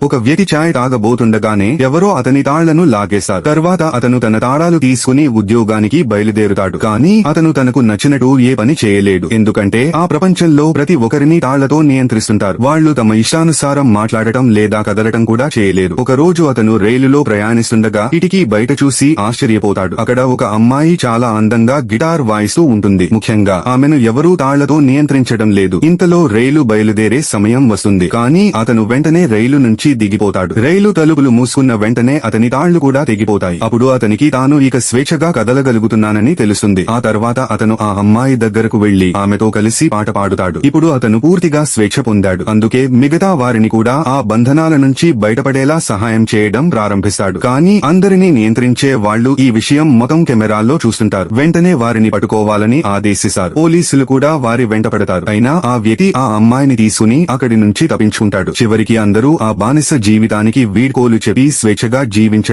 ఒక వ్యక్తి చాయ్ తాగబోతుండగానే ఎవరో అతని తాళ్లను లాగేశారు. తర్వాత అతను తన తాళాలు తీసుకుని ఉద్యోగానికి బయలుదేరుతాడు. కానీ అతను తనకు నచ్చినట్టు ఏ పని చేయలేడు. ఎందుకంటే ఆ ప్రపంచంలో ప్రతి ఒక్కరిని తాళ్లతో నియంత్రిస్తుంటారు. వాళ్ళు తమ ఇష్టానుసారం మాట్లాడటం లేదా కదలటం కూడా చేయలేరు. ఒక రోజు అతను రైలులో ప్రయాణిస్తుండగా కిటికీ బయట చూసి ఆశ్చర్యపోతాడు. అక్కడ ఒక అమ్మాయి చాలా అందంగా గిటార్ వాయిస్తూ ఉంటుంది. ముఖ్యంగా ఆమెను ఎవరూ తాళ్లతో నియంత్రించడం లేదు. ఇంతలో రైలు బయలుదేరే సమయం వస్తుంది. కానీ అతను వెంటనే రైలు నుంచి దిగిపోతాడు. రైలు తలుపులు మూసుకున్న వెంటనే అతని తాళ్లు కూడా తెగిపోతాయి. అప్పుడు అతనికి తాను ఇక స్వేచ్ఛగా కదలగలుగుతున్నానని తెలుస్తుంది. ఆ తర్వాత అతను ఆ అమ్మాయి దగ్గరకు వెళ్లి ఆమెతో కలిసి పాట పాడుతాడు. ఇప్పుడు అతను పూర్తిగా స్వేచ్ఛ పొందాడు. అందుకే మిగతా వారిని కూడా ఆ బంధనాల నుంచి బయటపడేలా సహాయం చేయడం ప్రారంభిస్తాడు. కానీ అందరినీ నియంత్రించే వాళ్ళు ఈ విషయం మొత్తం కెమెరాల్లో చూస్తుంటారు. వెంటనే వారిని పట్టుకోవాలని ఆదేశిస్తారు. పోలీసులు కూడా వారి వెంట పడతారు. అయినా ఆ వ్యక్తి ఆ అమ్మాయిని తీసుకుని అక్కడి నుంచి తప్పించుకుంటాడు. చివరికి అందరూ ఆ బానిస జీవితానికి వీడ్కోలు చెప్పి స్వేచ్ఛగా జీవించ